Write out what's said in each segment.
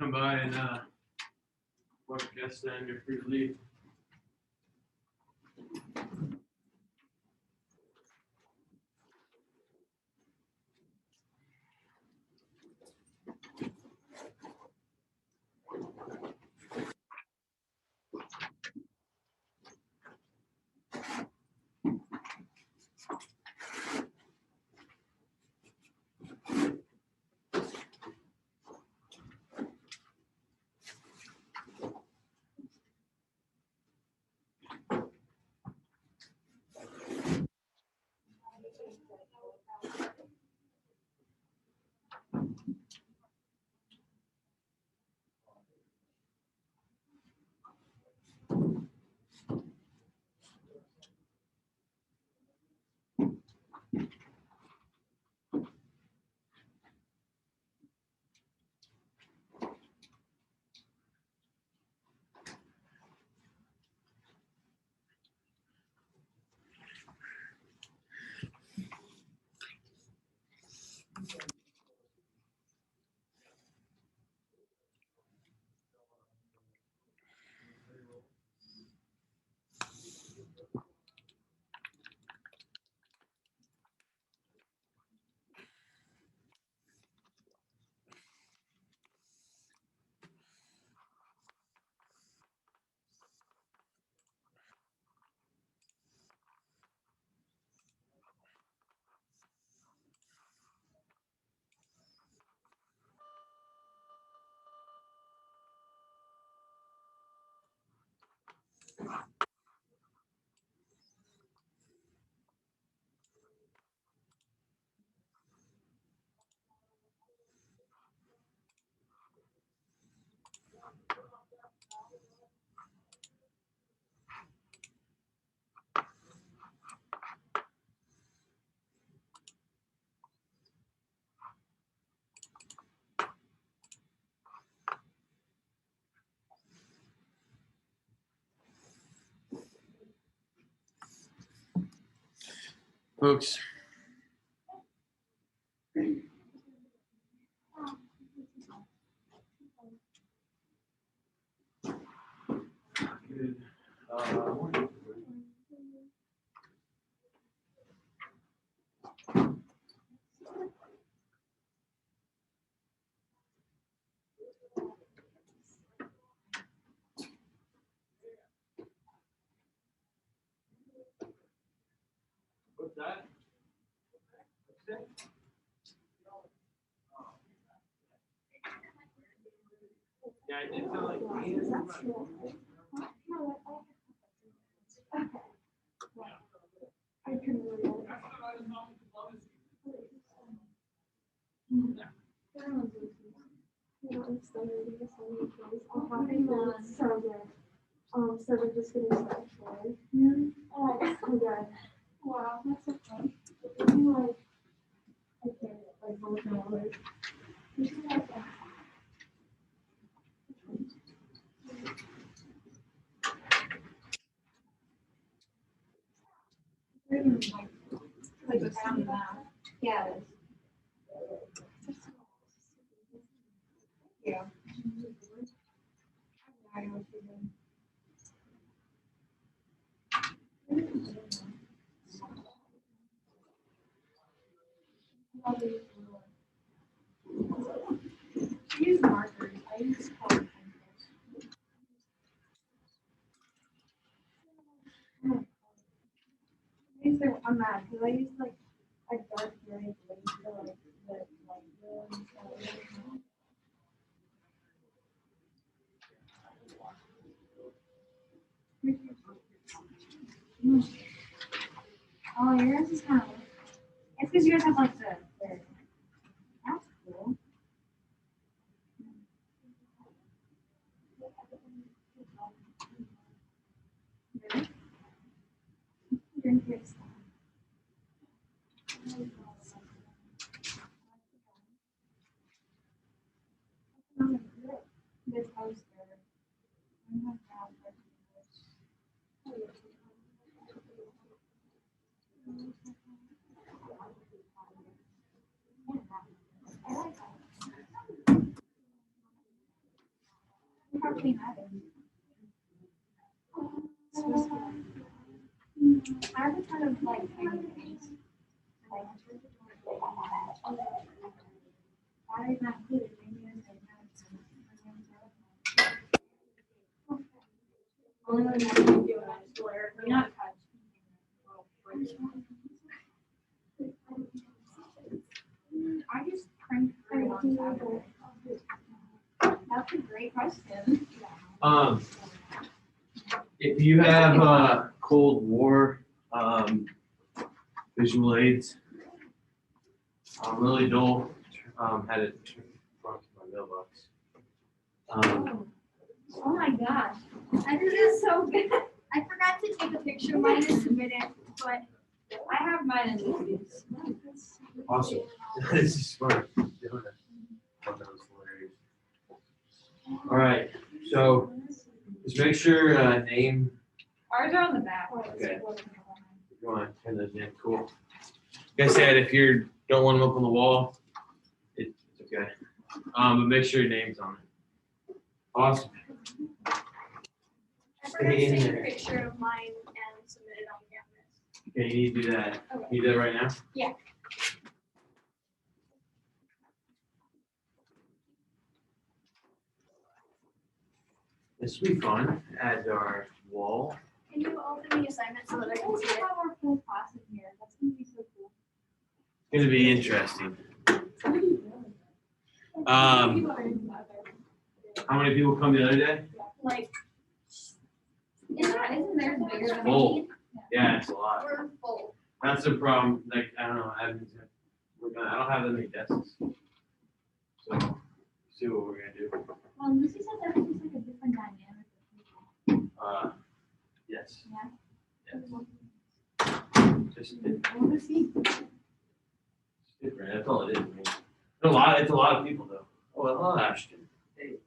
come by and watch guests, then you're free to leave. Folks, good. What's that? Yeah, I did feel like I can really so good. So we're just getting started. Oh, it's so good. Wow, that's so fun. You like, I can't like both my hours. You should like that. Like around that. Yeah. Yeah. I know what you're doing. I use markers. I use color pencils. I'm mad because I use like a dark gray blue for like the light blue and stuff. Oh, yours is kind of. It's because yours have like the. That's cool. Really? Drink your stuff. This poster. how clean that is. I have a ton of like tiny things. Like, battery's not included. Only one that can do it on is glare. Do not touch. I just cranked through it on Saturday. That's a great question. If you have Cold War visual aids, Lily Dole had it brought to my mailbox. Oh my gosh. I think it's so good. I forgot to take a picture of mine and submit it, but I have mine in these. Awesome. This is fun. Doing it. Thought that was hilarious. All right, so just make sure name. Ours are on the back. Okay. If you want to turn those in, cool. Like I said, if you don't want them up on the wall, it's okay. But make sure your name's on it. Awesome. I forgot to take a picture of mine and submit it on campus. Okay, you need to do that. Okay. You do that right now? Yeah. This will be fun. Add our wall. Can you open the assignment so that I can We see have it? our full class in here. That's gonna be so cool. It's gonna be interesting. How many people come the other day? Like, Isn't theirs bigger than Full. mine? Yeah, it's a lot. we're full. That's the problem. Like, I don't know. I don't have that many desks. So, see what we're gonna do. Well, Lucy said that was like a different dynamic of people. Yes. Yeah. Yes. Just different. That's all it is. Man. It's a lot of people though. Oh, hello, Ashton. Hey.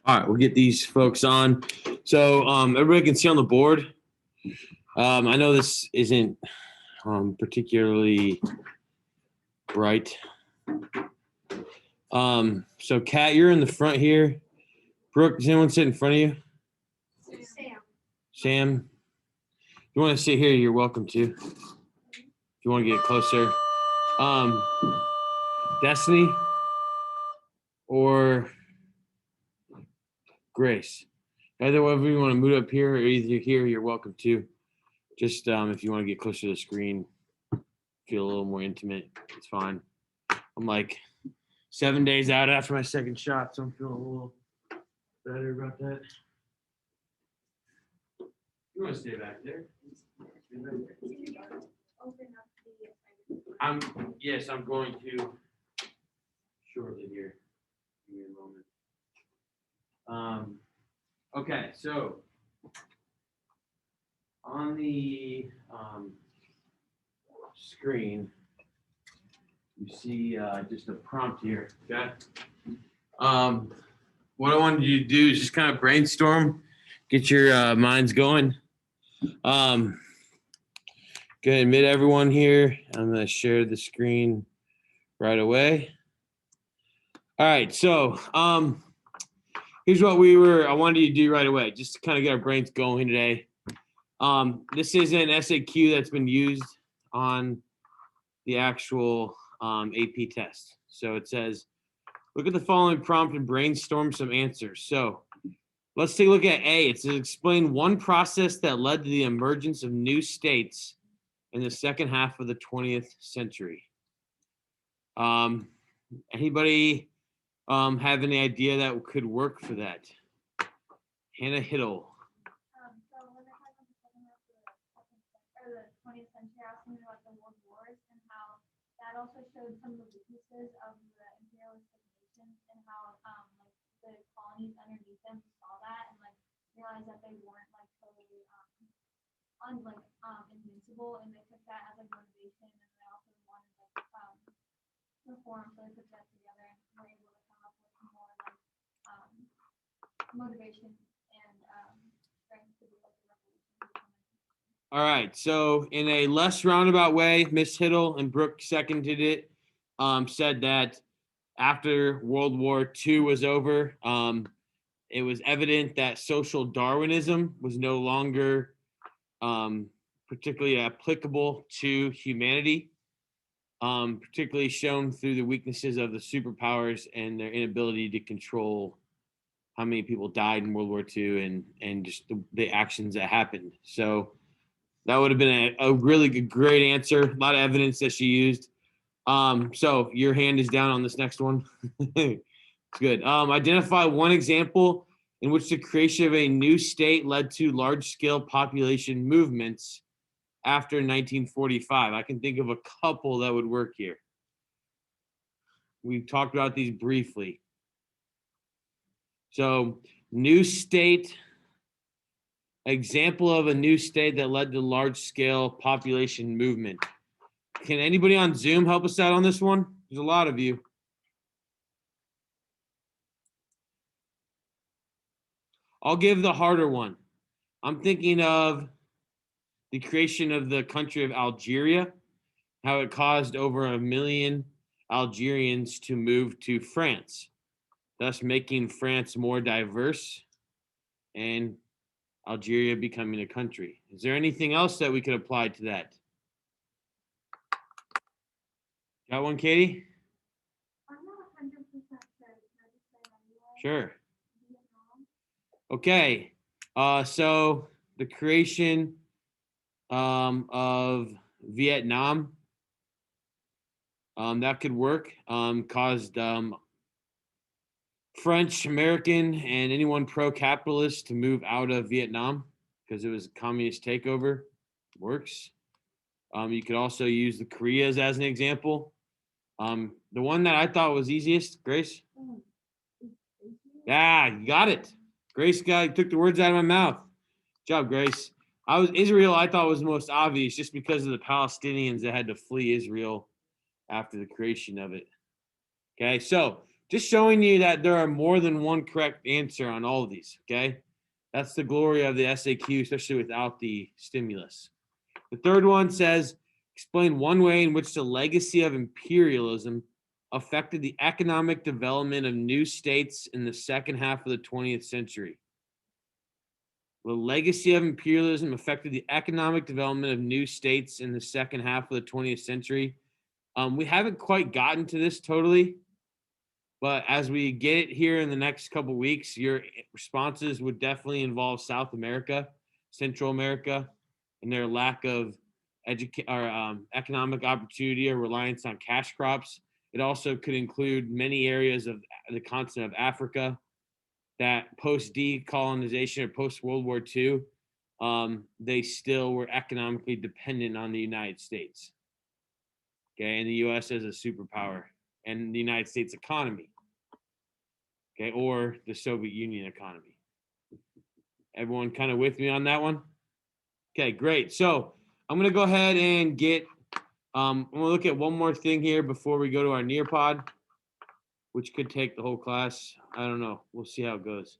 All right, we'll get these folks on. So everybody can see on the board. I know this isn't particularly bright. So Kat, you're in the front here. Brooke, does anyone sit in front of you? Sam. Sam, if you want to sit here, you're welcome to. If you want to get closer. Destiny or Grace. Either one of you want to move up here or either here, you're welcome to. Just if you want to get closer to the screen, feel a little more intimate, it's fine. I'm like 7 days out after my second shot, so I'm feeling a little better about that. You want to stay back there? Stay back there. Open up the assignment. Yes, I'm going to shortly here. Give me a moment. Okay, so on the screen, you see just a prompt here. Okay. What I wanted you to do is just kind of brainstorm, get your minds going. Go ahead and admit everyone here. I'm going to share the screen right away. All right, so here's what I wanted you to do right away, just to kind of get our brains going today. This is an SAQ that's been used on the actual AP test. So it says, look at the following prompt and brainstorm some answers. So let's take a look at A. It says, explain one process that led to the emergence of new states in the second half of the 20th century. Anybody have any idea that could work for that? Hannah Hiddle. So when they're talking about the second half of the 20th century, I was thinking about the world wars and how that also showed some of the weaknesses of the imperialistic nations and how like the colonies underneath them saw that and like realized that they weren't like totally invincible, and they took that as a motivation, and they also wanted like reform, so they put that together and were able to come up with more like motivation and strength to be like the revolution. All right, so in a less roundabout way, Miss Hiddle and Brooke seconded it. said that after World War II was over, it was evident that social Darwinism was no longer particularly applicable to humanity, particularly shown through the weaknesses of the superpowers and their inability to control how many people died in World War II and just the actions that happened. So that would have been a really good, great answer. A lot of evidence that she used. So your hand is down on this next one. It's good. Identify one example in which the creation of a new state led to large-scale population movements after 1945. I can think of a couple that would work here. We've talked about these briefly. So, new state, example of a new state that led to large-scale population movement. Can anybody on Zoom help us out on this one? There's a lot of you. I'll give the harder one. I'm thinking of the creation of the country of Algeria, how it caused over 1 million Algerians to move to France, thus making France more diverse and Algeria becoming a country. Is there anything else that we could apply to that? Got one, Katie? I'm not 100% sure. Can I just say anyway? Sure. Vietnam. Okay. So the creation of Vietnam, that could work. Caused French, American, and anyone pro-capitalist to move out of Vietnam because it was a communist takeover. Works. You could also use the Koreas as an example. The one that I thought was easiest, Grace. Yeah, you got it. Grace took the words out of my mouth. Good job, Grace. Israel, I thought was the most obvious just because of the Palestinians that had to flee Israel after the creation of it. Okay, so just showing you that there are more than one correct answer on all of these. Okay, that's the glory of the SAQ, especially without the stimulus. The third one says, explain one way in which the legacy of imperialism affected the economic development of new states in the second half of the 20th century. The legacy of imperialism affected the economic development of new states in the second half of the 20th century. We haven't quite gotten to this totally, but as we get it here in the next couple weeks, your responses would definitely involve South America, Central America, and their lack of economic opportunity or reliance on cash crops. It also could include many areas of the continent of Africa that post decolonization or post World War II, they still were economically dependent on the United States. Okay, and the U.S. as a superpower and the United States economy. Okay, or the Soviet Union economy. Everyone kind of with me on that one? Okay, great. So I'm going to go ahead and get, I'm going to look at one more thing here before we go to our Nearpod, which could take the whole class. I don't know. We'll see how it goes.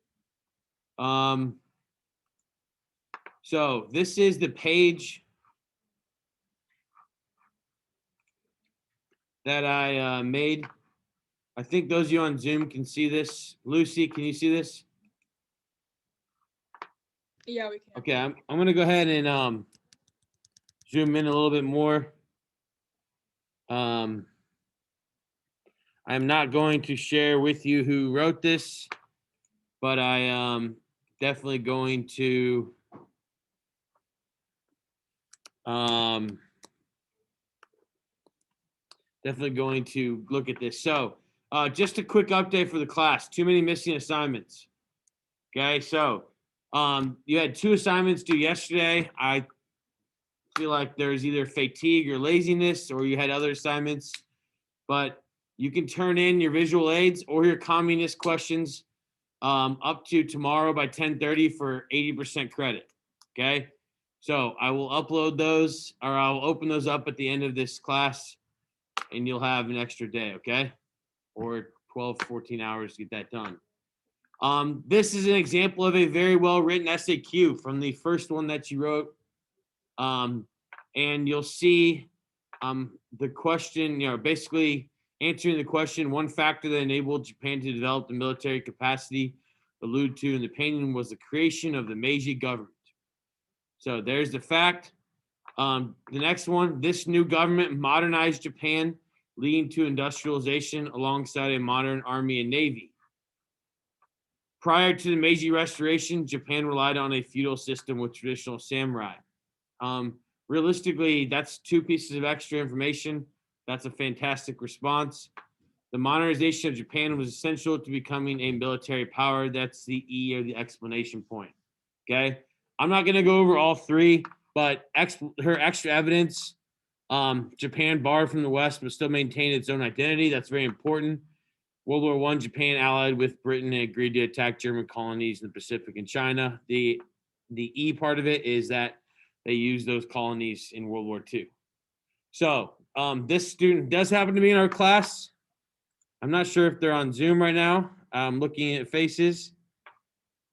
So this is the page that I made. I think those of you on Zoom can see this. Lucy, can you see this? Yeah, we can. Okay, I'm going to go ahead and zoom in a little bit more. I'm not going to share with you who wrote this, but I am definitely going to look at this. So just a quick update for the class. Too many missing assignments. Okay, so you had 2 assignments due yesterday. I feel like there's either fatigue or laziness, or you had other assignments, but you can turn in your visual aids or your communist questions up to tomorrow by 10:30 for 80% credit. Okay, so I will upload those, or I'll open those up at the end of this class, and you'll have an extra day. Okay, or 12, 14 hours to get that done. This is an example of a very well written SAQ from the first one that you wrote. And you'll see the question, basically Answering the question, one factor that enabled Japan to develop the military capacity alluded to in the painting was the creation of the Meiji government. So there's the fact. The next one, this new government modernized Japan, leading to industrialization alongside a modern army and navy. Prior to the Meiji Restoration, Japan relied on a feudal system with traditional samurai. Realistically, that's 2 pieces of extra information. That's a fantastic response. The modernization of Japan was essential to becoming a military power. That's the E, or the explanation point. Okay. I'm not going to go over all 3, but her extra evidence, Japan borrowed from the West, but still maintained its own identity. That's very important. World War I, Japan allied with Britain and agreed to attack German colonies in the Pacific and China. The E part of it is that they used those colonies in World War II. So this student does happen to be in our class. I'm not sure if they're on Zoom right now. I'm looking at faces.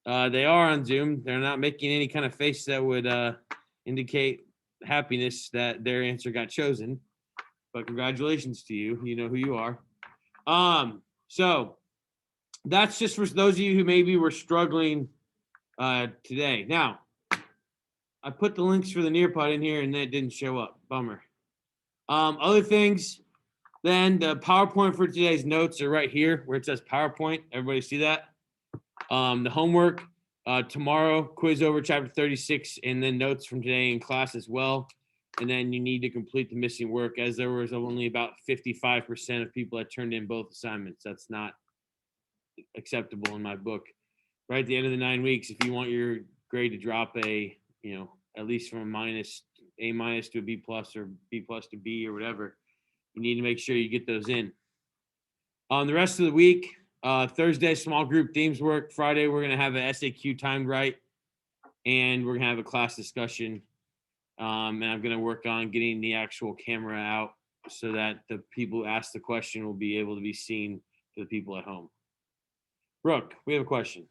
They are on Zoom. They're not making any kind of face that would indicate happiness that their answer got chosen. But congratulations to you. You know who you are. So that's just for those of you who maybe were struggling today. Now, I put the links for the Nearpod in here and that didn't show up. Bummer. Other things, then the PowerPoint for today's notes are right here where it says PowerPoint. Everybody see that? The homework, tomorrow, quiz over chapter 36, and then notes from today in class as well. And then you need to complete the missing work, as there was only about 55% of people that turned in both assignments. That's not acceptable in my book. Right at the end of the 9 weeks, if you want your grade to drop at least from A minus to a B plus, or B plus to B, or whatever, you need to make sure you get those in. On the rest of the week, Thursday, small group themes work. Friday, we're going to have an SAQ timed right, and we're going to have a class discussion. And I'm going to work on getting the actual camera out so that the people who ask the question will be able to be seen to the people at home. Brooke, we have a question.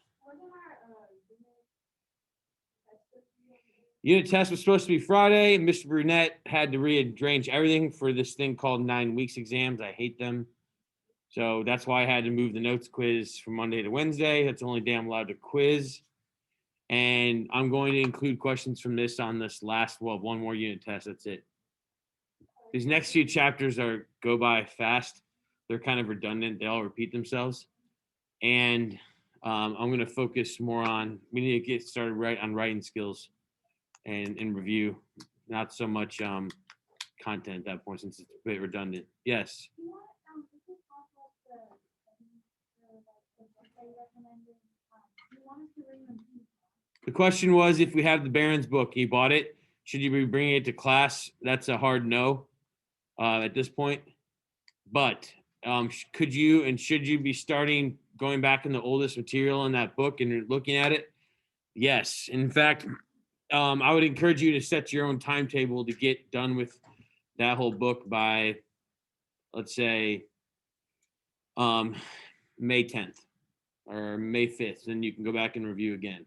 Unit test was supposed to be Friday. Mr. Brunette had to rearrange everything for this thing called 9 weeks exams. I hate them. So that's why I had to move the notes quiz from Monday to Wednesday. That's the only day I'm allowed to quiz. And I'm going to include questions from this on this last, one more unit test. That's it. These next few chapters go by fast. They're kind of redundant. They all repeat themselves. And I'm going to focus more on, we need to get started on writing skills and review, not so much content at that point, since it's a bit redundant. Yes. The question was, if we have the Barron's book, he bought it, should you be bringing it to class? That's a hard no at this point. But could you and should you be going back in the oldest material in that book and looking at it? Yes. In fact, I would encourage you to set your own timetable to get done with that whole book by, let's say, May 10th or May 5th. Then you can go back and review again,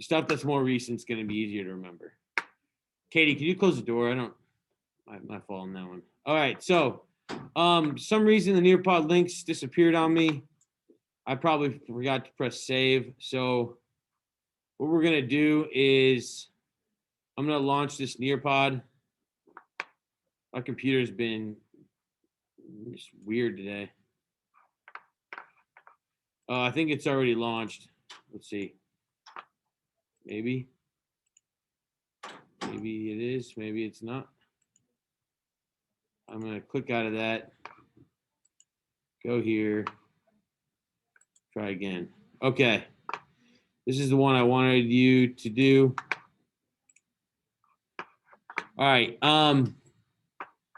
Stuff that's more recent is going to be easier to remember. Katie, can you close the door? My fault on that one. All right. So, some reason the Nearpod links disappeared on me. I probably forgot to press save. So what we're going to do is I'm going to launch this Nearpod. My computer's been just weird today. I think it's already launched. Let's see. Maybe it is. Maybe it's not. I'm going to click out of that. Go here. Try again. Okay. This is the one I wanted you to do. All right.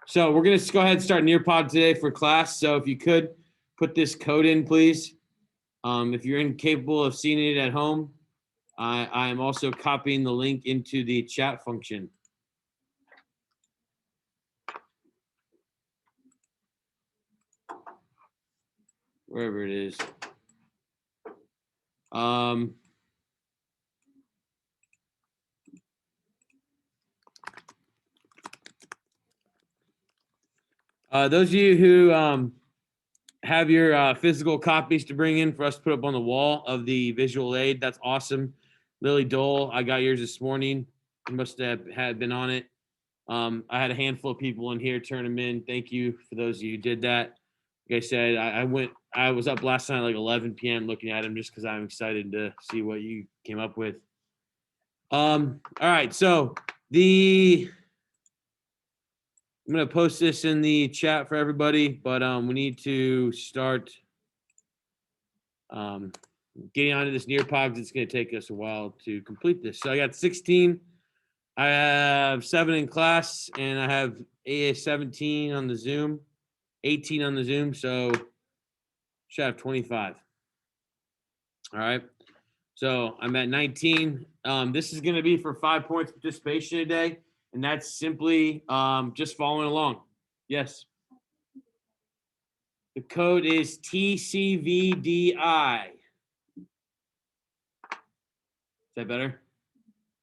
So we're going to go ahead and start Nearpod today for class. So if you could put this code in, please. If you're incapable of seeing it at home, I am also copying the link into the chat function. Wherever it is. Those of you who have your physical copies to bring in for us to put up on the wall of the visual aid, that's awesome. Lily Dole, I got yours this morning. You must have had been on it. I had a handful of people in here turn them in. Thank you for those of you who did that. Like I said, I was up last night like 11 p.m. looking at them just because I'm excited to see what you came up with. All right, so I'm gonna post this in the chat for everybody, but we need to start getting onto this Nearpod because it's gonna take us a while to complete this. So I got 16. I have 7 in class, and I have 17 on the Zoom, 18 on the Zoom, so should have 25. All right. So I'm at 19. This is going to be for 5 points participation today, and that's simply just following along. Yes. The code is TCVDI. Is that better?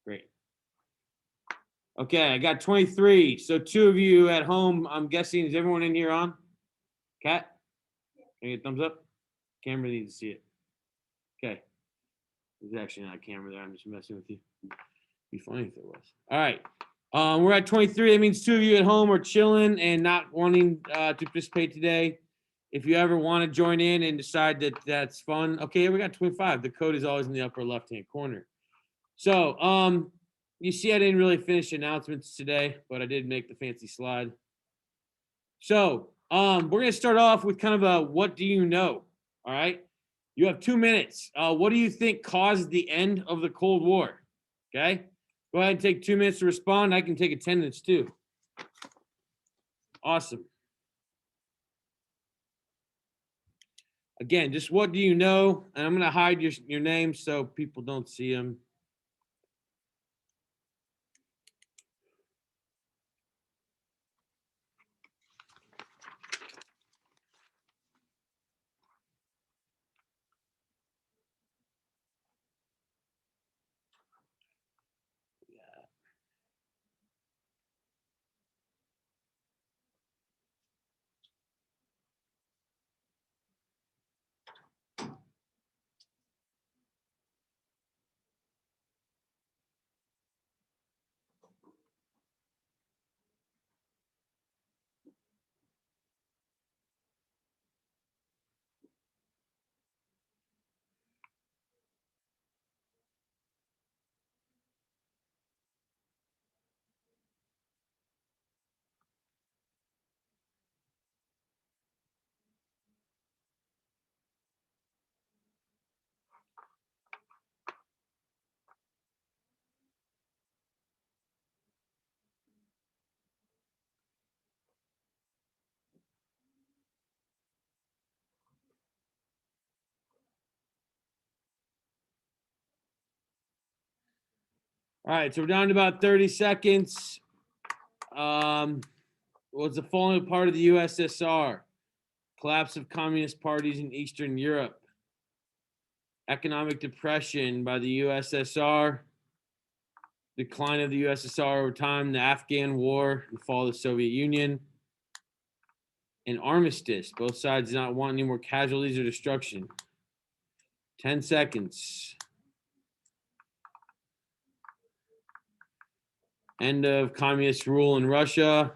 Great. Okay, I got 23. So 2 of you at home, I'm guessing, is everyone in here on? Kat? Can you get a thumbs up? Camera needs to see it. Okay. There's actually not a camera there. I'm just messing with you. It'd be funny if there was. All right. We're at 23. That means 2 of you at home are chilling and not wanting to participate today. If you ever want to join in and decide that that's fun, okay, we got 25. The code is always in the upper left-hand corner. So, you see, I didn't really finish announcements today, but I did make the fancy slide. So, we're going to start off with kind of a what do you know? All right. You have 2 minutes. What do you think caused the end of the Cold War? Okay. Go ahead and take 2 minutes to respond. I can take attendance too. Awesome. Again, just what do you know? And I'm going to hide your name so people don't see them. All right, so we're down to about 30 seconds. Was the falling apart of the USSR, collapse of communist parties in Eastern Europe, economic depression by the USSR, decline of the USSR over time, the Afghan War, the fall of the Soviet Union, an armistice. Both sides did not want any more casualties or destruction. 10 seconds. End of communist rule in Russia.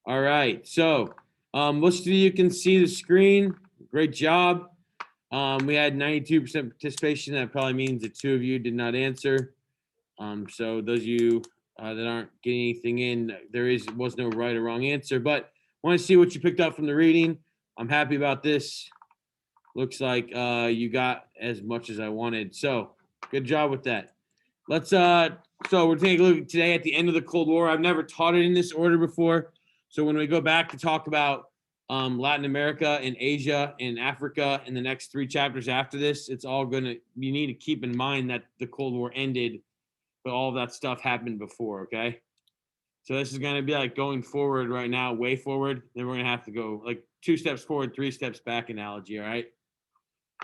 All right, so most of you can see the screen. Great job. We had 92% participation. That probably means that 2 of you did not answer. So those of you that aren't getting anything in, was no right or wrong answer, but want to see what you picked up from the reading. I'm happy about this. Looks like you got as much as I wanted. So good job with that. So we're taking a look today at the end of the Cold War. I've never taught it in this order before. So when we go back to talk about Latin America and Asia and Africa in the next 3 chapters after this, it's all you need to keep in mind that the Cold War ended, but all of that stuff happened before, okay? So this is going to be like going forward right now, way forward. Then we're going to have to go like 2 steps forward, 3 steps back analogy, all right?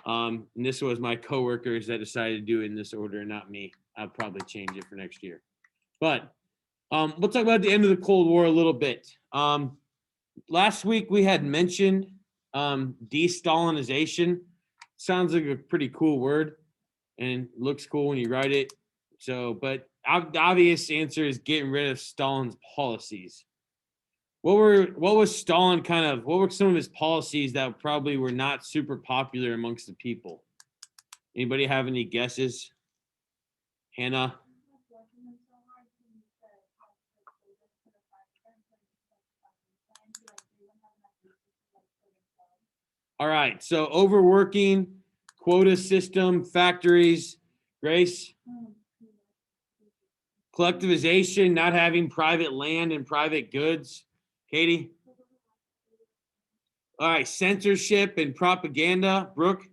And this was my coworkers that decided to do it in this order, not me. I'll probably change it for next year. But we'll talk about the end of the Cold War a little bit. last week we had mentioned de-Stalinization. Sounds like a pretty cool word and looks cool when you write it. So, but the obvious answer is getting rid of Stalin's policies. What was Stalin what were some of his policies that probably were not super popular amongst the people? Anybody have any guesses? Hannah? All right, so overworking, quota system, factories, Grace, collectivization, not having private land and private goods. Katie? All right, censorship and propaganda. Brooke?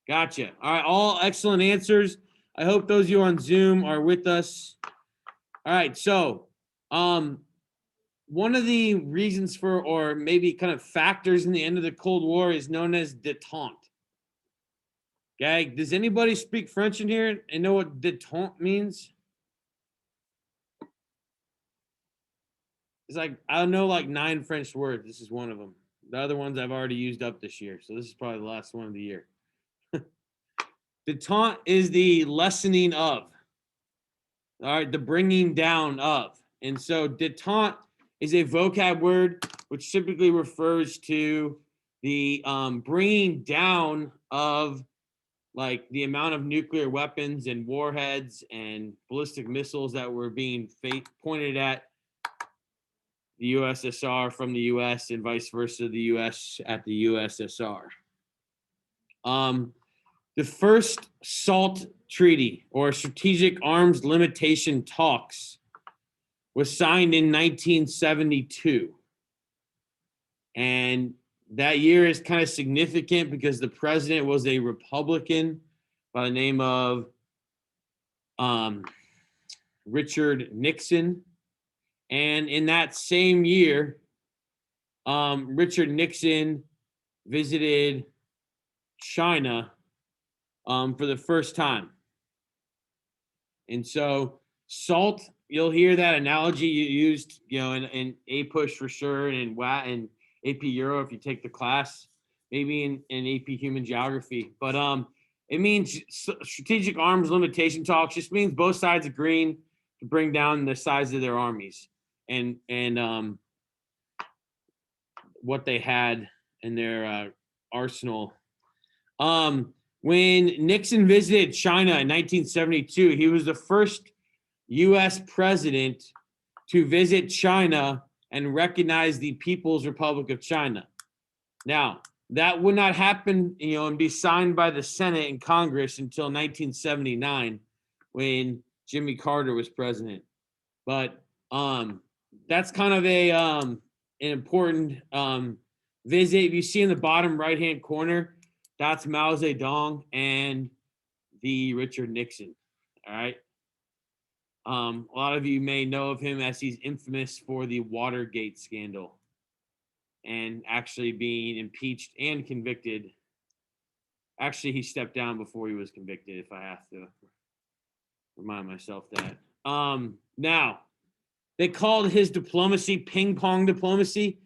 Gotcha. All right, all excellent answers. I hope those of you on Zoom are with us. All right, so one of the reasons for, or maybe kind of factors in the end of the Cold War is known as détente. Okay, does anybody speak French in here and know what détente means? It's like, I know like 9 French words. This is one of them. The other ones I've already used up this year. So this is probably the last one of the year. Détente is the lessening of. All right, the bringing down of. And so détente is a vocab word which typically refers to the bringing down of like the amount of nuclear weapons and warheads and ballistic missiles that were being pointed at the USSR from the US and vice versa, the US at the USSR. The first SALT treaty or strategic arms limitation talks was signed in 1972. And that year is kind of significant because the president was a Republican by the name of Richard Nixon. And in that same year, Richard Nixon visited China for the first time. And so SALT, you'll hear that analogy you used, in APUSH for sure, and in Whap and AP Euro if you take the class, maybe in AP Human Geography. But it means strategic arms limitation talks just means both sides agreeing to bring down the size of their armies and what they had in their arsenal. When Nixon visited China in 1972, he was the first U.S. president to visit China and recognize the People's Republic of China. Now, that would not happen, and be signed by the Senate and Congress until 1979 when Jimmy Carter was president. But that's kind of an important visit. If you see in the bottom right-hand corner, that's Mao Zedong and the Richard Nixon. All right. A lot of you may know of him as he's infamous for the Watergate scandal and actually being impeached and convicted. Actually, he stepped down before he was convicted, if I have to remind myself that. Now, they called his diplomacy ping pong diplomacy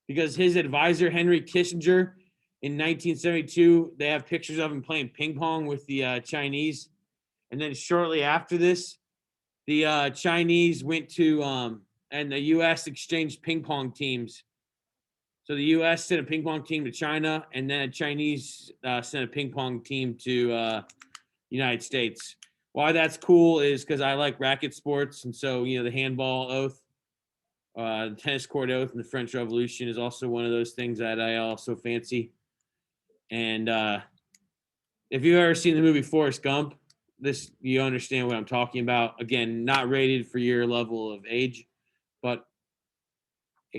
because his advisor, Henry Kissinger, in 1972, they have pictures of him playing ping pong with the Chinese. And then shortly after this, the Chinese went to, and the U.S. exchanged ping pong teams. So the U.S. sent a ping pong team to China, and then the Chinese sent a ping pong team to United States. Why that's cool is because I like racket sports, and so the handball oath, the tennis court oath, and the French Revolution is also one of those things that I also fancy. And if you've ever seen the movie Forrest Gump, you understand what I'm talking about. Again, not rated for your level of age, but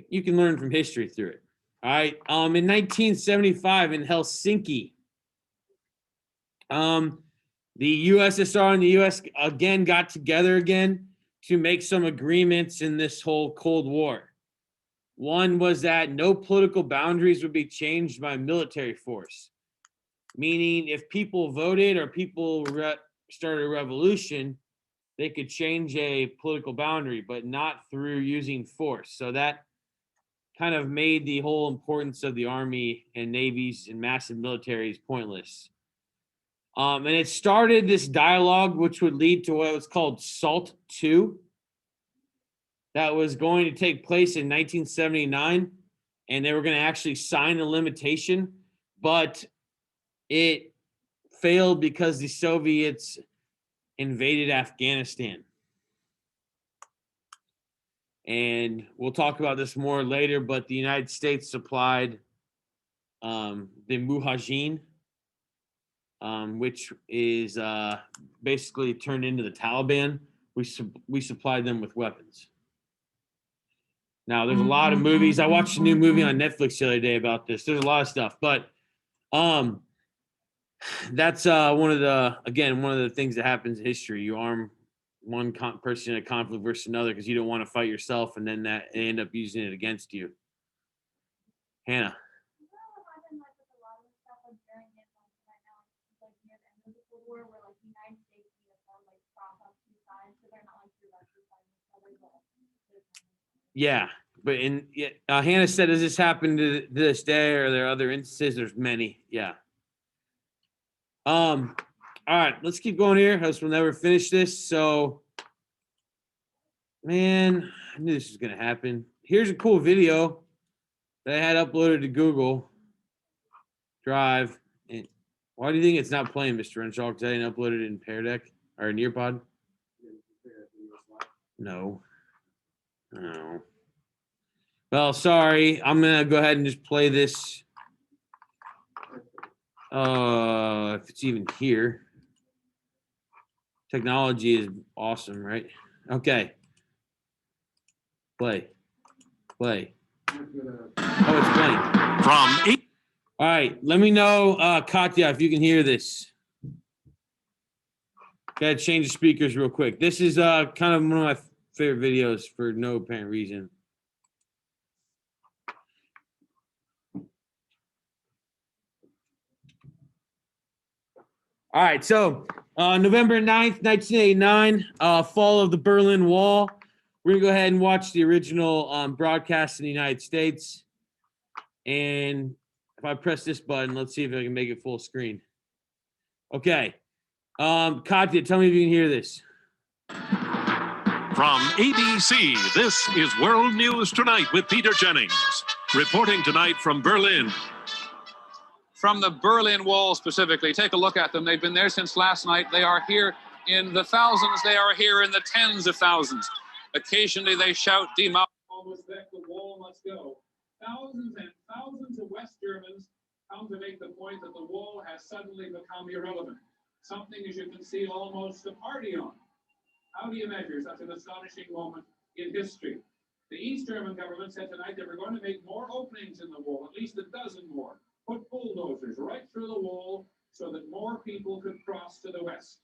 you can learn from history through it. All right. In 1975 in Helsinki, the USSR and the US again got together again to make some agreements in this whole Cold War. One was that no political boundaries would be changed by military force, meaning if people voted or people started a revolution, they could change a political boundary, but not through using force. So that kind of made the whole importance of the army and navies and massive militaries pointless. And it started this dialogue, which would lead to what was called SALT II, that was going to take place in 1979, and they were going to actually sign a limitation, but it failed because the Soviets invaded Afghanistan. And we'll talk about this more later, but the United States supplied the Mujahideen, which is basically turned into the Taliban. We supplied them with weapons. Now, there's a lot of movies. I watched a new movie on Netflix the other day about this. There's a lot of stuff, but that's one of the things that happens in history. You arm one person in a conflict versus another because you don't want to fight yourself, and then they end up using it against you. Hannah. Yeah, but Hannah said, does this happen to this day, or are there other instances? There's many. Yeah. All right, let's keep going here. Else we'll never finish this. So, man, I knew this was gonna happen. Here's a cool video that I had uploaded to Google Drive. And why do you think it's not playing, Mr. Renshaw? Because I didn't upload it in Pear Deck or Nearpod? No. No. Well, sorry. I'm gonna go ahead and just play this. If it's even here. Technology is awesome, right? Okay. Play. Oh, it's playing. From 8. All right. Let me know, Katya, if you can hear this. Gotta change the speakers real quick. This is kind of one of my favorite videos for no apparent reason. All right, so November 9th, 1989, fall of the Berlin Wall. We're going to go ahead and watch the original broadcast in the United States. And if I press this button, let's see if I can make it full screen. Okay. Katya, tell me if you can hear this. From ABC, this is World News Tonight with Peter Jennings. Reporting tonight from Berlin. From the Berlin Wall specifically. Take a look at them. They've been there since last night. They are here in the thousands. They are here in the tens of thousands. Occasionally they shout, "Demol." Almost back, the wall must go. Thousands and thousands of West Germans come to make the point that the wall has suddenly become irrelevant. Something, as you can see, almost to party on. How do you measure such an astonishing moment in history? The East German government said tonight they were going to make more openings in the wall, at least a dozen more. Put bulldozers right through the wall so that more people could cross to the west.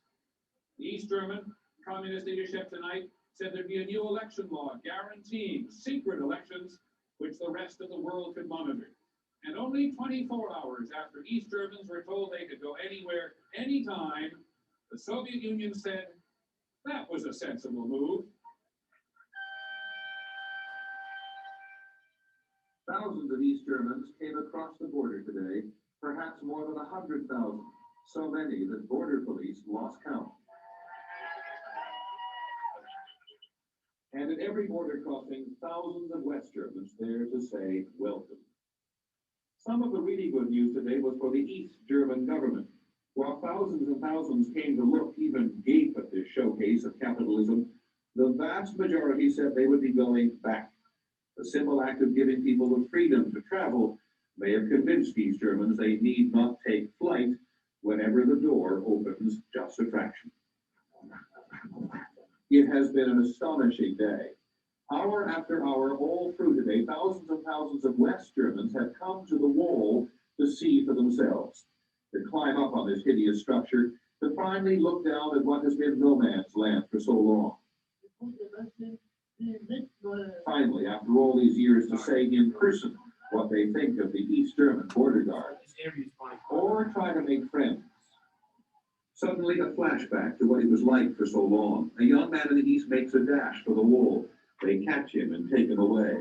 The East German communist leadership tonight said there'd be a new election law guaranteeing secret elections which the rest of the world could monitor. And only 24 hours after East Germans were told they could go anywhere, anytime, the Soviet Union said that was a sensible move. Thousands of East Germans came across the border today, perhaps more than 100,000, so many that border police lost count. And at every border crossing, thousands of West Germans there to say welcome. Some of the really good news today was for the East German government. While thousands and thousands came to look, even gape at this showcase of capitalism, the vast majority said they would be going back. The simple act of giving people the freedom to travel may have convinced these Germans they need not take flight whenever the door opens just a fraction. It has been an astonishing day. Hour after hour, all through today, thousands and thousands of West Germans have come to the wall to see for themselves, to climb up on this hideous structure, to finally look down at what has been no man's land for so long. Finally, after all these years, to say in person what they think of the East German border guards, or try to make friends. Suddenly a flashback to what it was like for so long. A young man in the East makes a dash for the wall. They catch him and take him away.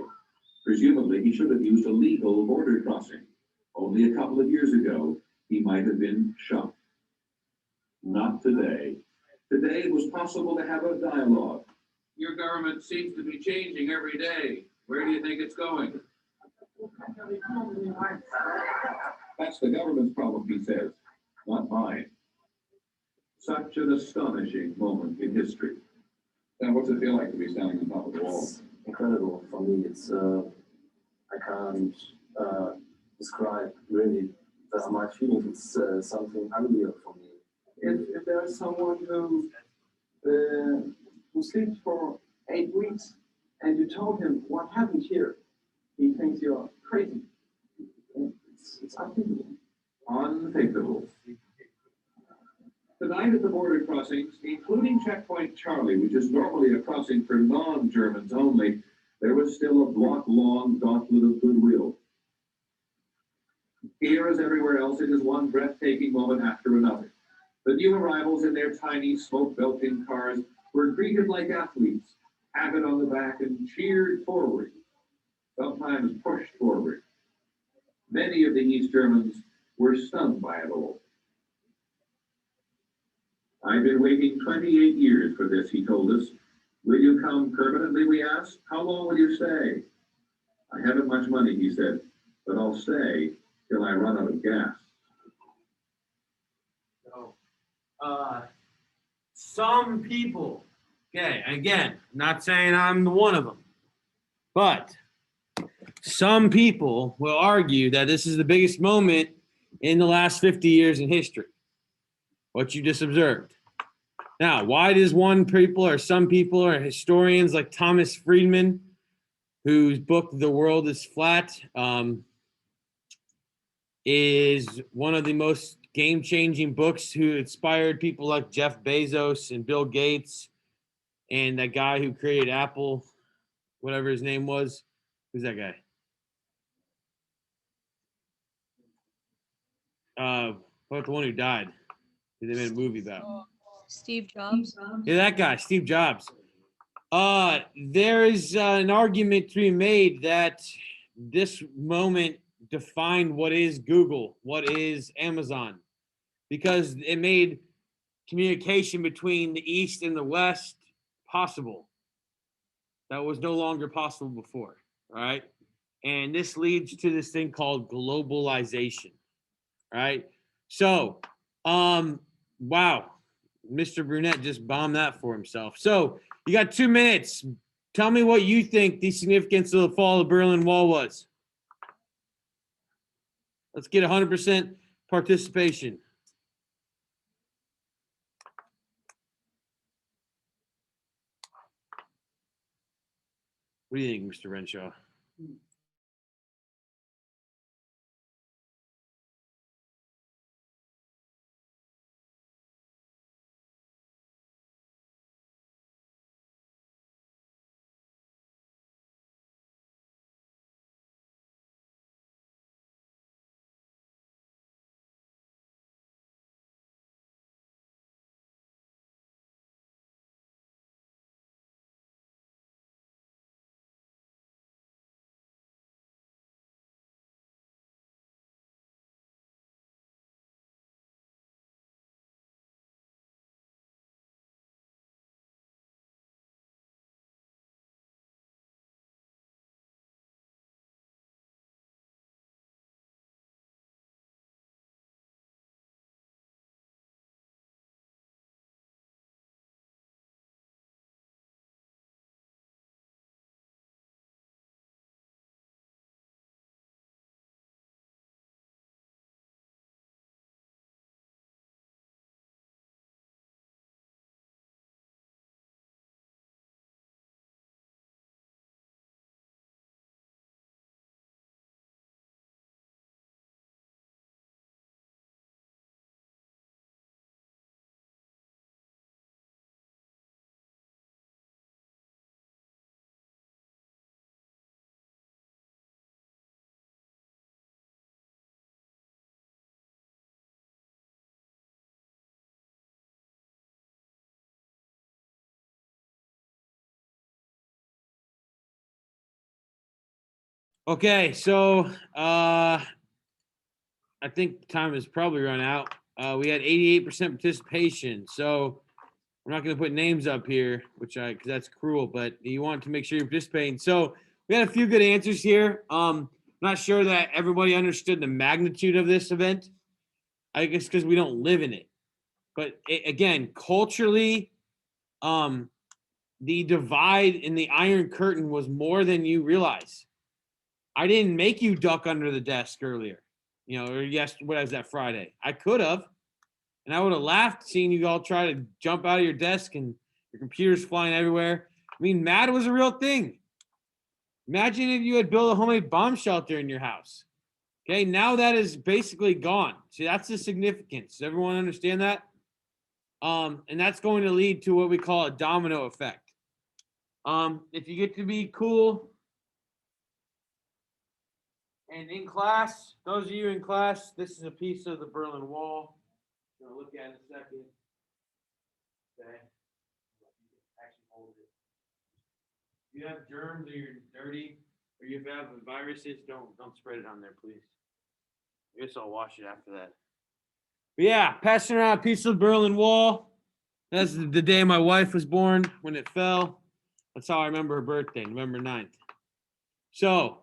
Presumably, he should have used a legal border crossing. Only a couple of years ago, he might have been shot. Not today. Today it was possible to have a dialogue. Your government seems to be changing every day. Where do you think it's going? That's the government's problem, he says, not mine. Such an astonishing moment in history. Now, what's it feel like to be standing on top of the wall? It's incredible for me. It's I can't describe really my feelings. It's something unreal for me. If there is someone who sleeps for 8 weeks and you told him what happened here, he thinks you're crazy. It's unthinkable. Unthinkable. Tonight at the border crossings, including Checkpoint Charlie, which is normally a crossing for non-Germans only, there was still a block-long gauntlet of goodwill. Here, as everywhere else, it is one breathtaking moment after another. The new arrivals in their tiny, smoke-belching cars were greeted like athletes, patted on the back and cheered forward, sometimes pushed forward. Many of the East Germans were stunned by it all. I've been waiting 28 years for this, he told us. Will you come permanently, we asked. How long will you stay? I haven't much money, he said, but I'll stay till I run out of gas. So, some people, okay, again, not saying I'm one of them, but some people will argue that this is the biggest moment in the last 50 years in history, what you just observed. Now, why does one people or some people or historians like Thomas Friedman, whose book The World is Flat, is one of the most game-changing books, who inspired people like Jeff Bezos and Bill Gates and that guy who created Apple, whatever his name was. Who's that guy? What about the one who died? They made a movie about. Steve Jobs. Yeah, that guy, Steve Jobs. There is an argument to be made that this moment defined what is Google, what is Amazon, because it made communication between the East and the West possible. That was no longer possible before, all right? And this leads to this thing called globalization, right? So, wow, Mr. Brunette just bombed that for himself. So you got 2 minutes. Tell me what you think the significance of the fall of the Berlin Wall was. Let's get 100% participation. What do you think, Mr. Renshaw? Okay, so I think time has probably run out. We had 88% participation, so we're not going to put names up here, because that's cruel. But you want to make sure you're participating. So we had a few good answers here. Not sure that everybody understood the magnitude of this event. I guess because we don't live in it. But again, culturally, the divide in the Iron Curtain was more than you realize. I didn't make you duck under the desk earlier, or what was that Friday? I could have, and I would have laughed seeing you all try to jump out of your desk and your computer's flying everywhere. I mean, MAD was a real thing. Imagine if you had built a homemade bomb shelter in your house. Okay, now that is basically gone. See, that's the significance. Does everyone understand that? And that's going to lead to what we call a domino effect. If you get to be cool and in class, those of you in class, this is a piece of the Berlin Wall. I'm going to look at it in a second. Okay. Actually hold it. If you have germs or you're dirty or you have viruses, don't spread it on there, please. I guess I'll wash it after that. But yeah, passing around a piece of the Berlin Wall. That's the day my wife was born when it fell. That's how I remember her birthday, November 9th. So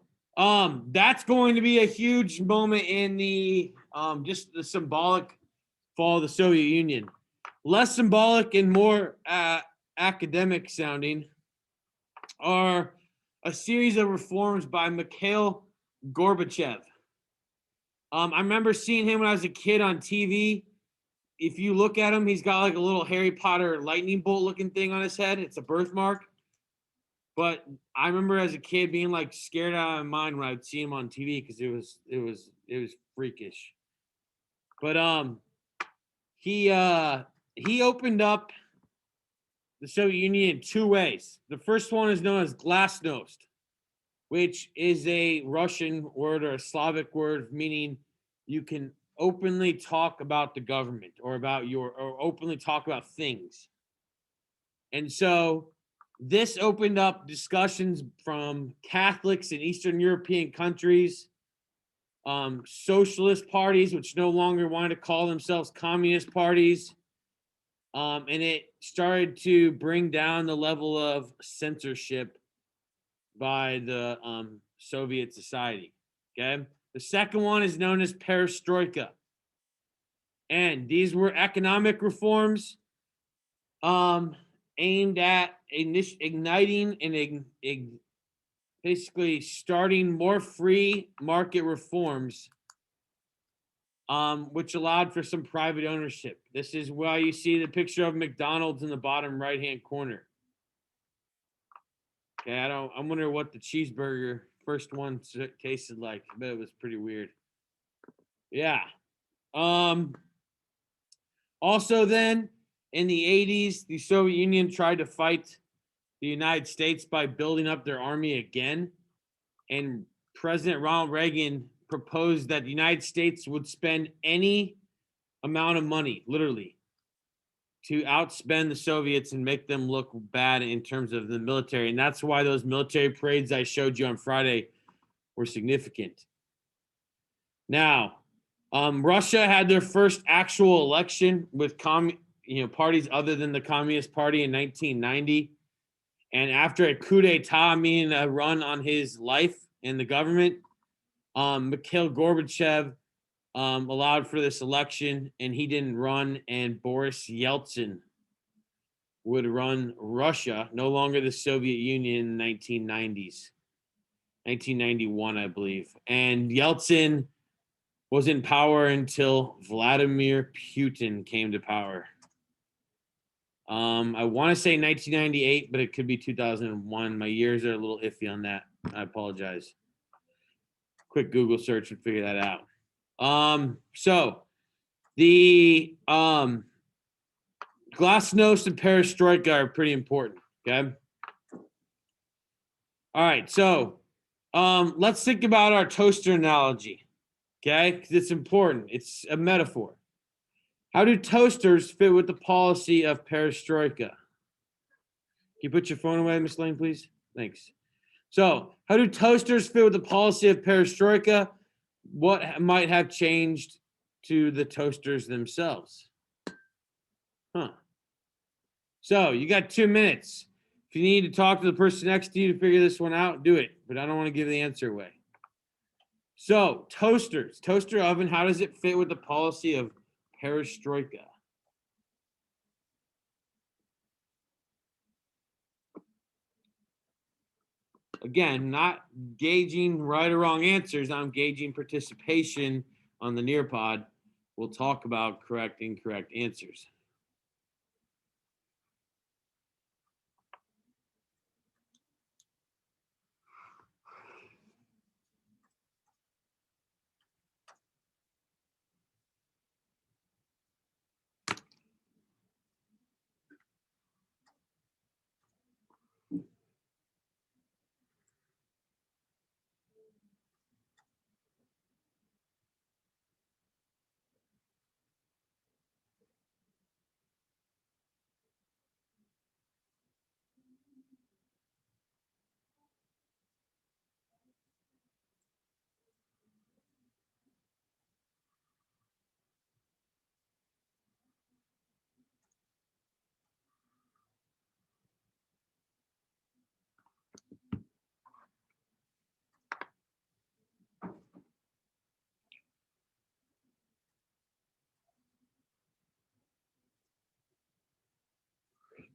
that's going to be a huge moment in the just the symbolic fall of the Soviet Union. Less symbolic and more academic sounding are a series of reforms by Mikhail Gorbachev. I remember seeing him when I was a kid on TV. If you look at him, he's got like a little Harry Potter lightning bolt looking thing on his head. It's a birthmark. But I remember as a kid being like scared out of my mind when I'd see him on TV because it was freakish. But he opened up the Soviet Union in two ways. The first one is known as glasnost, which is a Russian word or a Slavic word meaning you can openly talk about the government or openly talk about things. And so this opened up discussions from Catholics in Eastern European countries, socialist parties, which no longer wanted to call themselves communist parties. And it started to bring down the level of censorship by the Soviet society. Okay. The second one is known as perestroika. And these were economic reforms aimed at igniting and basically starting more free market reforms, which allowed for some private ownership. This is why you see the picture of McDonald's in the bottom right-hand corner. Okay, I wonder what the cheeseburger first one tasted like. I bet it was pretty weird. Yeah. Also then, in the 80s, the Soviet Union tried to fight the United States by building up their army again. And President Ronald Reagan proposed that the United States would spend any amount of money, literally, to outspend the Soviets and make them look bad in terms of the military. And that's why those military parades I showed you on Friday were significant. Now, Russia had their first actual election with parties other than the Communist Party in 1990. And after a coup d'etat, meaning a run on his life in the government, Mikhail Gorbachev allowed for this election, and he didn't run, and Boris Yeltsin would run Russia, no longer the Soviet Union, in the 1990s. 1991, I believe. And Yeltsin was in power until Vladimir Putin came to power. I want to say 1998, but it could be 2001. My years are a little iffy on that. I apologize. Quick Google search and figure that out. So the glasnost and perestroika are pretty important. Okay. All right. So let's think about our toaster analogy. Okay, because it's important. It's a metaphor. How do toasters fit with the policy of perestroika? Can you put your phone away, Miss Lane, please? Thanks. So, how do toasters fit with the policy of perestroika? What might have changed to the toasters themselves? Huh. So, you got 2 minutes. If you need to talk to the person next to you to figure this one out, do it. But I don't want to give the answer away. So, toasters, toaster oven, how does it fit with the policy of perestroika? Again, not gauging right or wrong answers. I'm gauging participation on the Nearpod. We'll talk about correct, incorrect answers.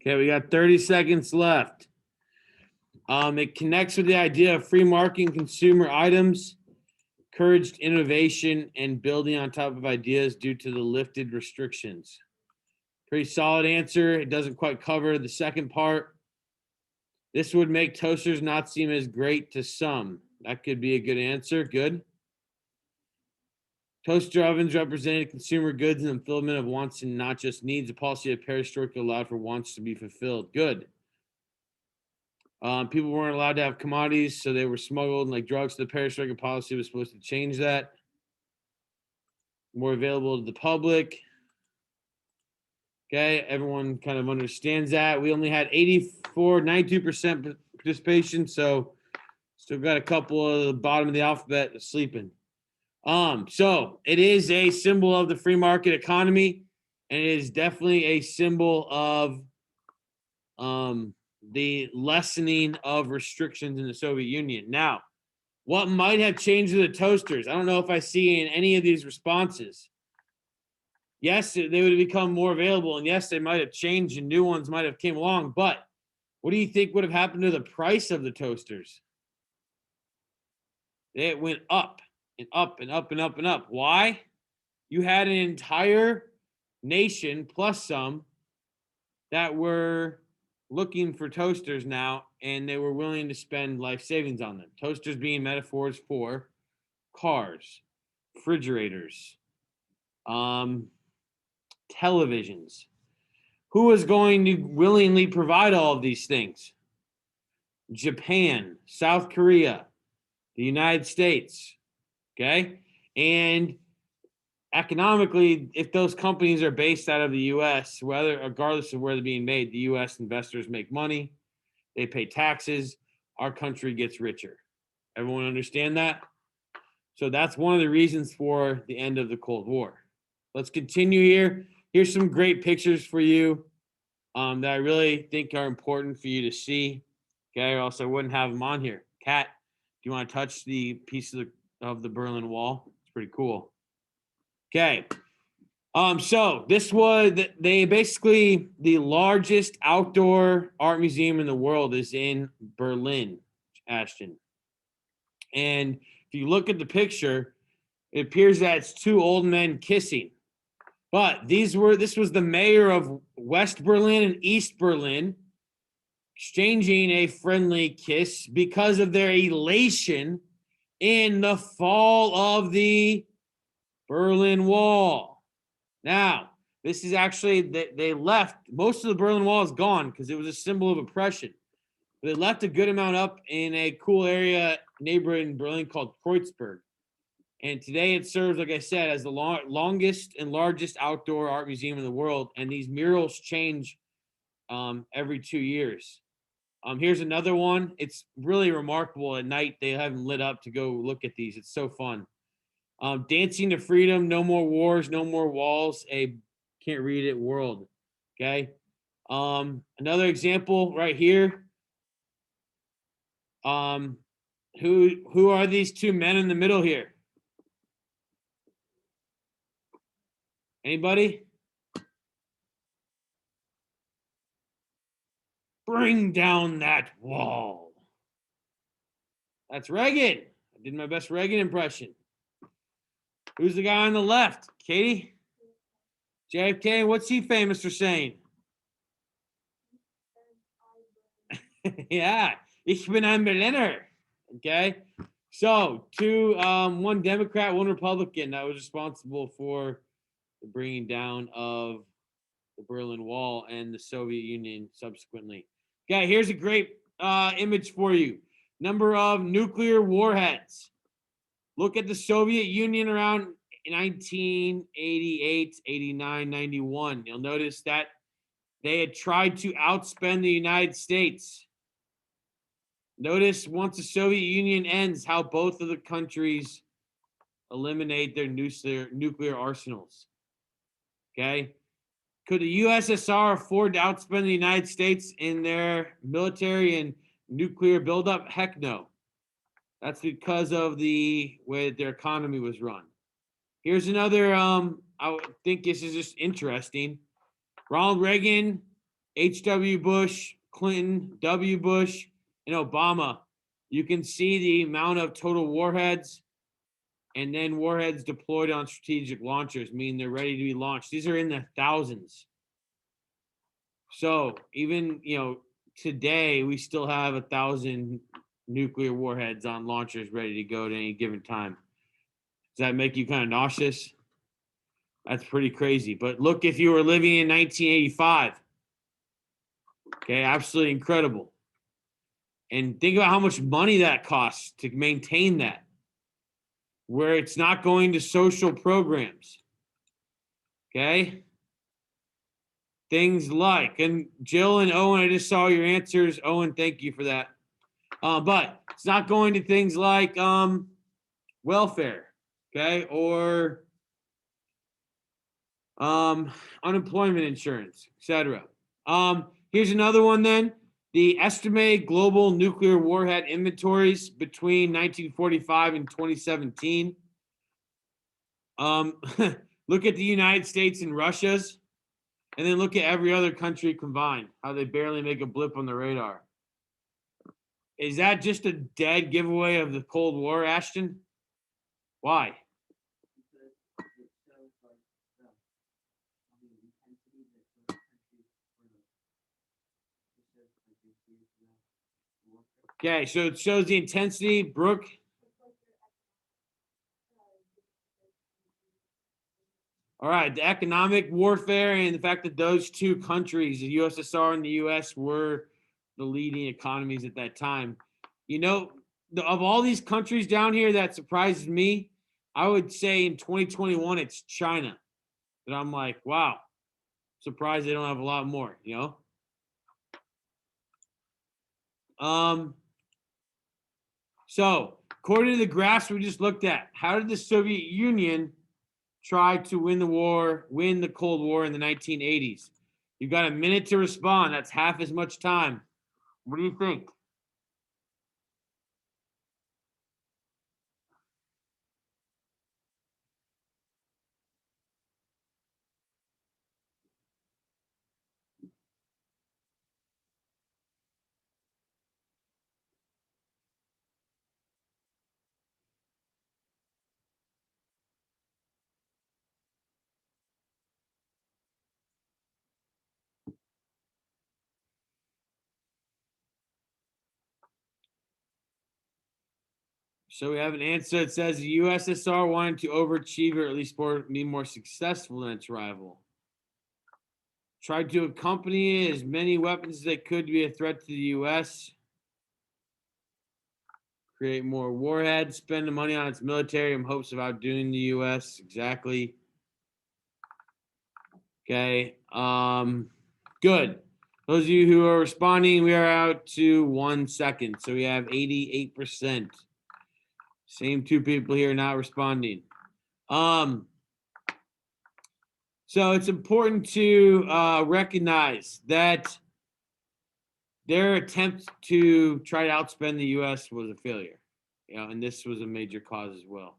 Okay, we got 30 seconds left. It connects with the idea of free marketing consumer items, encouraged innovation, and building on top of ideas due to the lifted restrictions. Pretty solid answer. It doesn't quite cover the second part. This would make toasters not seem as great to some. That could be a good answer. Good. Toaster ovens represented consumer goods and the fulfillment of wants and not just needs. The policy of perestroika allowed for wants to be fulfilled. Good. People weren't allowed to have commodities, so they were smuggled like drugs. So the perestroika policy was supposed to change that. More available to the public. Okay, everyone kind of understands that. We only had 92% participation, so still got a couple of the bottom of the alphabet sleeping. So it is a symbol of the free market economy, and it is definitely a symbol of the lessening of restrictions in the Soviet Union. Now, what might have changed with the toasters? I don't know if I see in any of these responses. Yes, they would have become more available, and yes, they might have changed and new ones might have came along, but what do you think would have happened to the price of the toasters? It went up and up and up and up and up. Why? You had an entire nation plus some that were looking for toasters now, and they were willing to spend life savings on them. Toasters being metaphors for cars, refrigerators, televisions. Who was going to willingly provide all of these things? Japan, South Korea, the United States. Okay. And economically, if those companies are based out of the US, regardless of where they're being made, the US investors make money, they pay taxes, our country gets richer. Everyone understand that? So that's one of the reasons for the end of the Cold War. Let's continue here. Here's some great pictures for you that I really think are important for you to see. Okay, or else I wouldn't have them on here. Kat, do you want to touch the piece of the Berlin Wall? It's pretty cool. Okay. So this was basically the largest outdoor art museum in the world is in Berlin, Ashton. And if you look at the picture, it appears that it's two old men kissing. But this was the mayor of West Berlin and East Berlin exchanging a friendly kiss because of their elation in the fall of the Berlin Wall. Now, this is actually, they left, most of the Berlin Wall is gone because it was a symbol of oppression. But they left a good amount up in a cool area neighborhood in Berlin called Kreuzberg. And today it serves, like I said, as the longest and largest outdoor art museum in the world. And these murals change every 2 years. Here's another one. It's really remarkable. At night, they have them lit up to go look at these. It's so fun. Dancing to Freedom, No More Wars, No More Walls, a can't read it world. Okay. Another example right here. Who are these two men in the middle here? Anybody? Bring down that wall. That's Reagan. I did my best Reagan impression. Who's the guy on the left? Katie? JFK, what's he famous for saying? Yeah, ich bin ein Berliner. Okay, so one Democrat, one Republican that was responsible for the bringing down of the Berlin Wall and the Soviet Union subsequently. Okay, here's a great image for you. Number of nuclear warheads. Look at the Soviet Union around 1988, 89, 91. You'll notice that they had tried to outspend the United States. Notice once the Soviet Union ends, how both of the countries eliminate their nuclear arsenals. Okay? Could the USSR afford to outspend the United States in their military and nuclear buildup? Heck no. That's because of the way that their economy was run. Here's another, I think this is just interesting. Ronald Reagan, H.W. Bush, Clinton, W. Bush, and Obama. You can see the amount of total warheads and then warheads deployed on strategic launchers, meaning they're ready to be launched. These are in the thousands. So even, today we still have 1,000 nuclear warheads on launchers ready to go at any given time. Does that make you kind of nauseous? That's pretty crazy. But look, if you were living in 1985, okay, absolutely incredible. And think about how much money that costs to maintain that, where it's not going to social programs. Okay? Things like, and Jill and Owen, I just saw your answers. Owen, thank you for that. But it's not going to things like welfare, okay, or unemployment insurance, etc. Here's another one then. The estimated global nuclear warhead inventories between 1945 and 2017. Look at the United States and Russia's, and then look at every other country combined, how they barely make a blip on the radar. Is that just a dead giveaway of the Cold War, Ashton? Why? Okay, so it shows the intensity. Brooke? All right, the economic warfare and the fact that those two countries, the USSR and the US, were the leading economies at that time. Of all these countries down here that surprises me, I would say in 2021, it's China. And I'm like, wow, surprised they don't have a lot more, So, according to the graphs we just looked at, how did the Soviet Union try to win the Cold War in the 1980s? You've got a minute to respond. That's half as much time. What do you think? So we have an answer that says the USSR wanted to overachieve or at least be more successful than its rival. Tried to accompany as many weapons as they could to be a threat to the U.S. Create more warheads, spend the money on its military in hopes of outdoing the U.S. Exactly. Okay. Good. Those of you who are responding, we are out to 1 second. So we have 88%. Same two people here not responding. So it's important to recognize that their attempt to try to outspend the U.S. was a failure, and this was a major cause as well.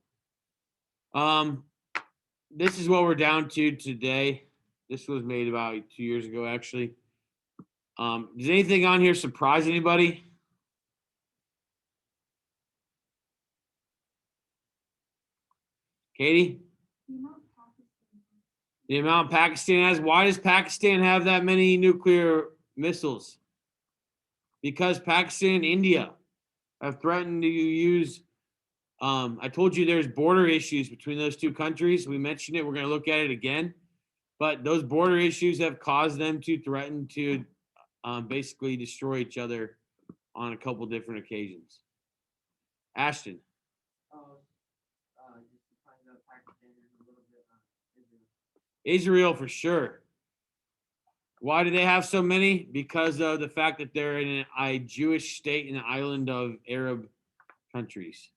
This is what we're down to today. This was made about 2 years ago, actually. Does anything on here surprise anybody? Katie? The amount Pakistan has. Why does Pakistan have that many nuclear missiles? Because Pakistan and India have threatened to use. I told you there's border issues between those two countries. We mentioned it. We're going to look at it again. But those border issues have caused them to threaten to basically destroy each other on a couple different occasions. Ashton. Israel for sure. Why do they have so many? Because of the fact that they're in a Jewish state in an island of Arab countries.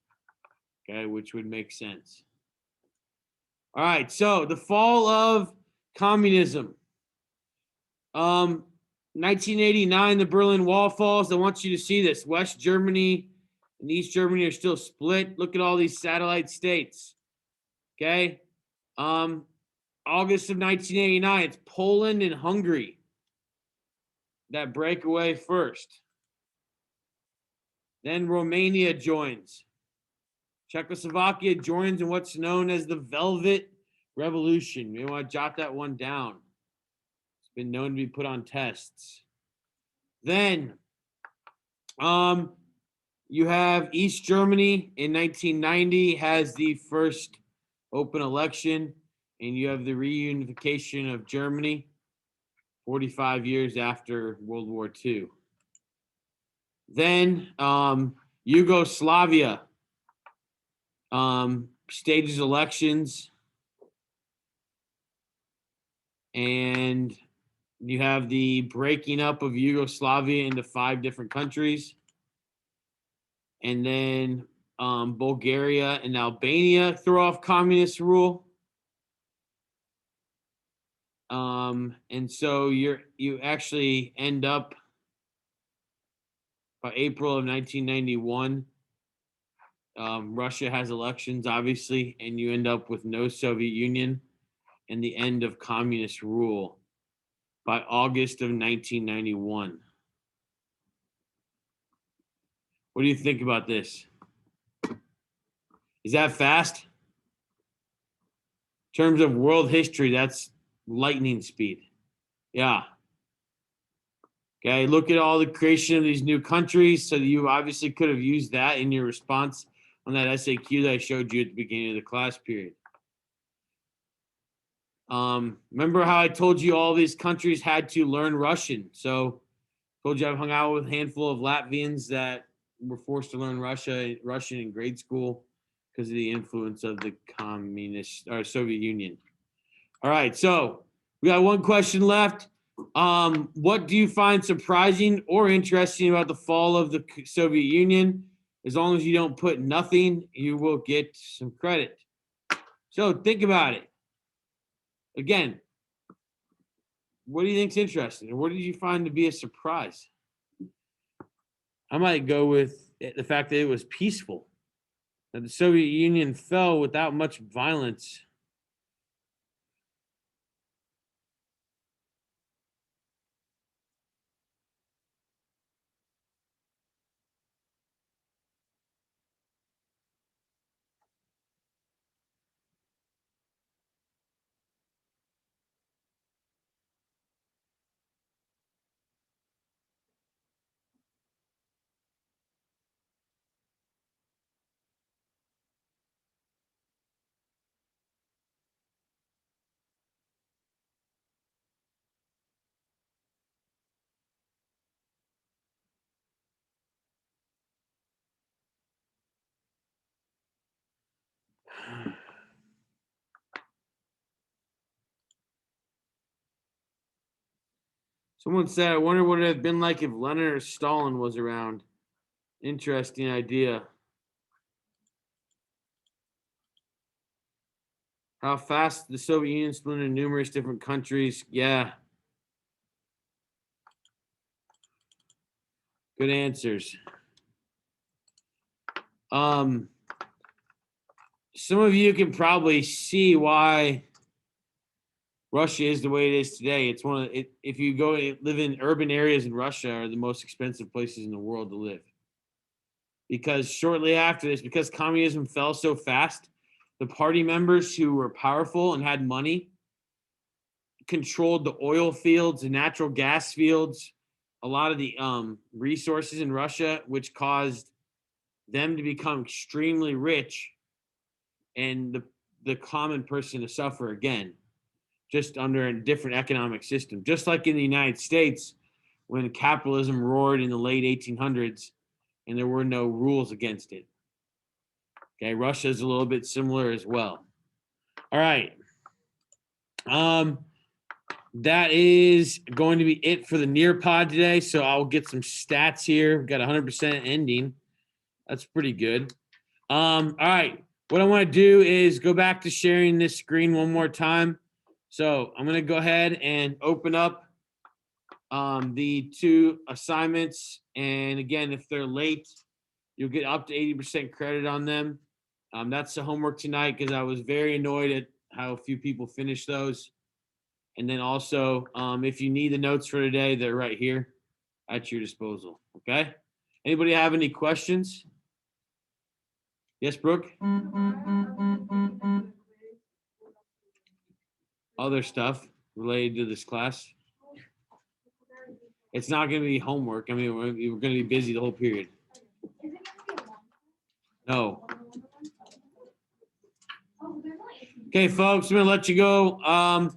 Okay, which would make sense. All right, so the fall of communism. 1989, the Berlin Wall falls. I want you to see this. West Germany and East Germany are still split. Look at all these satellite states. Okay. August of 1989, it's Poland and Hungary that break away first. Then Romania joins. Czechoslovakia joins in what's known as the Velvet Revolution. You want to jot that one down. It's been known to be put on tests. Then you have East Germany in 1990 has the first open election, and you have the reunification of Germany 45 years after World War II. Then Yugoslavia stages elections, and you have the breaking up of Yugoslavia into 5 different countries. And then Bulgaria and Albania throw off communist rule. And so you actually end up by April of 1991. Russia has elections, obviously, and you end up with no Soviet Union and the end of communist rule by August of 1991. What do you think about this? Is that fast? In terms of world history, that's lightning speed. Yeah. Okay, look at all the creation of these new countries. So you obviously could have used that in your response on that SAQ that I showed you at the beginning of the class period. Remember how I told you all these countries had to learn Russian? So I told you I've hung out with a handful of Latvians that were forced to learn Russian in grade school because of the influence of the communist or Soviet Union. All right, so we got one question left. What do you find surprising or interesting about the fall of the Soviet Union? As long as you don't put nothing, you will get some credit. So think about it. Again, what do you think's interesting? Or what did you find to be a surprise? I might go with the fact that it was peaceful, that the Soviet Union fell without much violence. Someone said, I wonder what it would have been like if Lenin or Stalin was around. Interesting idea. How fast the Soviet Union split into numerous different countries. Yeah. Good answers. Some of you can probably see why Russia is the way it is today. It's one of it, if you go live in urban areas in Russia, are the most expensive places in the world to live. Because shortly after this, because communism fell so fast, the party members who were powerful and had money controlled the oil fields and natural gas fields, a lot of the resources in Russia, which caused them to become extremely rich and the common person to suffer again, just under a different economic system. Just like in the United States, when capitalism roared in the late 1800s and there were no rules against it. Okay, Russia is a little bit similar as well. All right. That is going to be it for the near pod today. So I'll get some stats here. We've got 100% ending. That's pretty good. All right. What I want to do is go back to sharing this screen one more time. So I'm going to go ahead and open up the 2 assignments. And again, if they're late, you'll get up to 80% credit on them. That's the homework tonight because I was very annoyed at how few people finished those. And then also, if you need the notes for today, they're right here at your disposal. Okay? Anybody have any questions? Yes, Brooke? Other stuff related to this class? It's not going to be homework. I mean, we're going to be busy the whole period. No. Okay, folks, I'm going to let you go.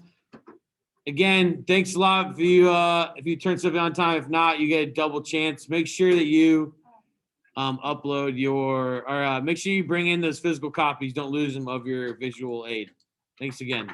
Again, thanks a lot if you turn stuff in on time. If not, you get a double chance. Make sure that you upload make sure you bring in those physical copies. Don't lose them of your visual aid. Thanks again.